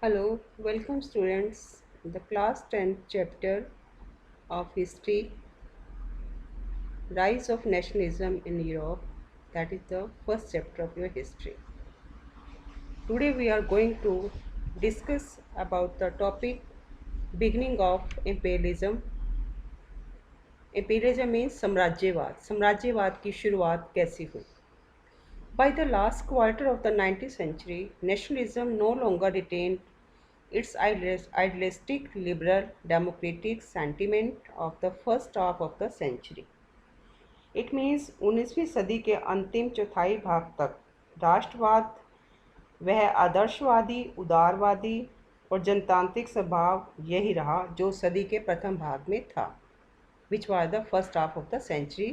Hello, welcome students. The class 10th chapter of History, Rise of Nationalism in Europe. That is the first chapter of your history. Today we are going to discuss about the topic beginning of imperialism. Imperialism means साम्राज्यवाद. साम्राज्यवाद की शुरुआत कैसी हुई? By the last quarter of the 19th century, nationalism no longer retained its idealistic liberal democratic sentiment of the first half of the century. It means 19वीं सदी के अंतिम चौथाई भाग तक राष्ट्रवाद वह आदर्शवादी उदारवादी और जनतांत्रिक स्वभाव यही रहा जो सदी के प्रथम भाग में था, which was the first half of the century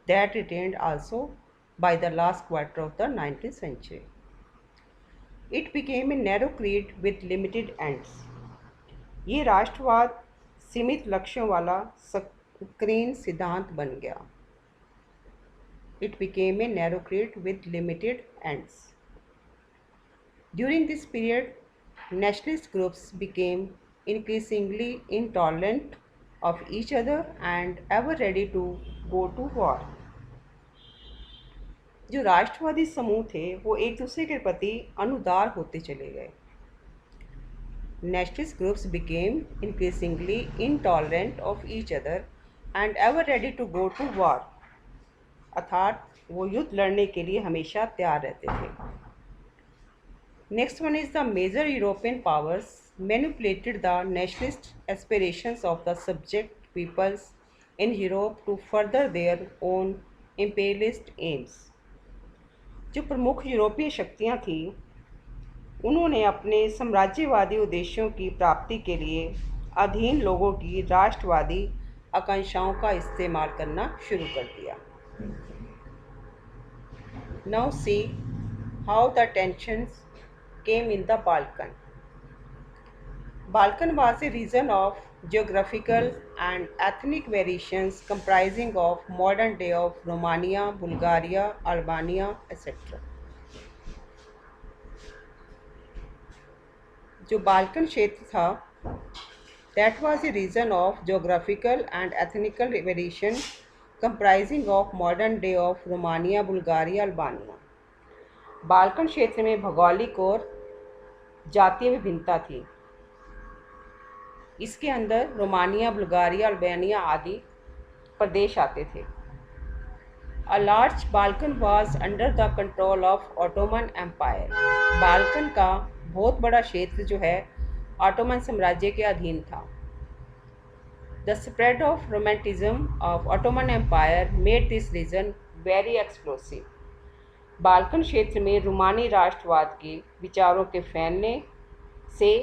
that retained also by the last quarter of the 19th century. It became a narrow creed with limited ends. ये राष्ट्रवाद सीमित लक्ष्यों वाला संकीर्ण सिद्धांत बन गया. It became a narrow creed with limited ends. During this period, nationalist groups became increasingly intolerant of each other and ever ready to go to war. जो राष्ट्रवादी समूह थे वो एक दूसरे के प्रति अनुदार होते चले गए. Nationalist groups became increasingly intolerant of each other and ever ready to go to war. अर्थात वो युद्ध लड़ने के लिए हमेशा तैयार रहते थे. Next one is the major European powers manipulated the nationalist aspirations of the subject peoples in Europe to further their own imperialist aims. जो प्रमुख यूरोपीय शक्तियाँ थीं उन्होंने अपने साम्राज्यवादी उद्देश्यों की प्राप्ति के लिए अधीन लोगों की राष्ट्रवादी आकांक्षाओं का इस्तेमाल करना शुरू कर दिया. Now see how the tensions came in the Balkan. Balkan was a region of geographical and ethnic variations comprising of modern day of Romania, Bulgaria, Albania, etc. जो बाल्कन क्षेत्र था that was a region of geographical and ethnical variation comprising of modern day of Romania, Bulgaria, Albania. Balkan क्षेत्र में भौगोलिक और जातीय विभिन्नता थी. इसके अंदर रोमानिया, बुल्गारिया, अल्बानिया आदि प्रदेश आते थे. A large Balkan was under the control of Ottoman Empire. Balkan का बहुत बड़ा क्षेत्र जो है ऑटोमन साम्राज्य के अधीन था. The spread of romanticism of Ottoman Empire made this region very explosive. Balkan क्षेत्र में रोमानी राष्ट्रवाद के विचारों के फैलने से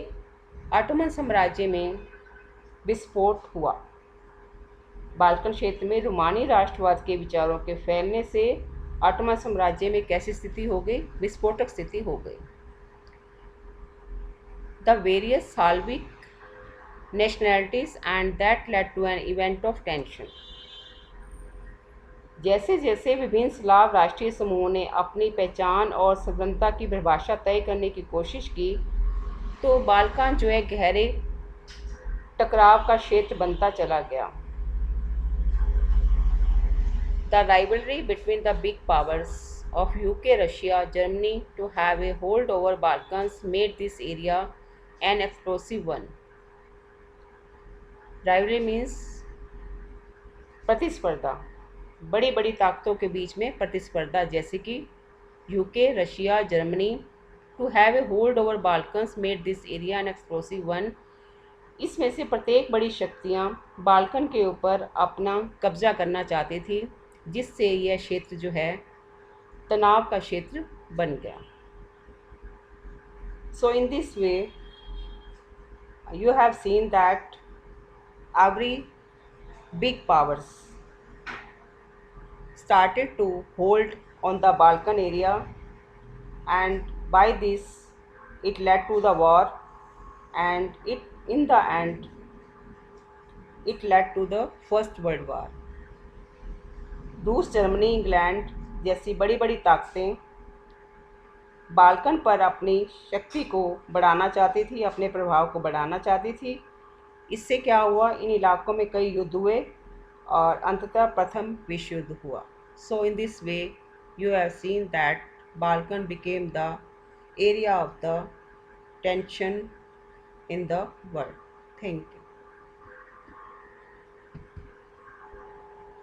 ऑटोमन साम्राज्य में विस्फोट हुआ. बाल्कन क्षेत्र में रोमानी राष्ट्रवाद के विचारों के फैलने से ऑटोमन साम्राज्य में कैसी स्थिति हो गई? विस्फोटक स्थिति हो गई. The various Slavic nationalities and that led to an event of tension. जैसे जैसे विभिन्न स्लाव राष्ट्रीय समूहों ने अपनी पहचान और स्वतंत्रता की परिभाषा तय करने की कोशिश की तो बाल्कन जो है गहरे टकराव का क्षेत्र बनता चला गया. The rivalry between the big powers of UK, Russia, Germany to have a hold over Balkans made this area an explosive one. Rivalry means प्रतिस्पर्धा. बड़ी बड़ी ताकतों के बीच में प्रतिस्पर्धा जैसे कि UK, Russia, Germany to have a hold over Balkans made this area an explosive one. इसमें से प्रत्येक बड़ी शक्तियाँ बाल्कन के ऊपर अपना कब्जा करना चाहती थी जिससे यह क्षेत्र जो है तनाव का क्षेत्र बन गया. So in this way you have seen that every big powers started to hold on the Balkan area and by this it led to the war and in the end it led to the First World War. रूस, Germany, England जैसी बड़ी बड़ी ताकतें Balkan पर अपनी शक्ति को बढ़ाना चाहती थी, अपने प्रभाव को बढ़ाना चाहती थी। इससे क्या हुआ, इन इलाकों में कई युद्ध हुए और अंततः प्रथम विश्व युद्ध हुआ। So in this way you have seen that Balkan became the area of the tension in the world. Thank you.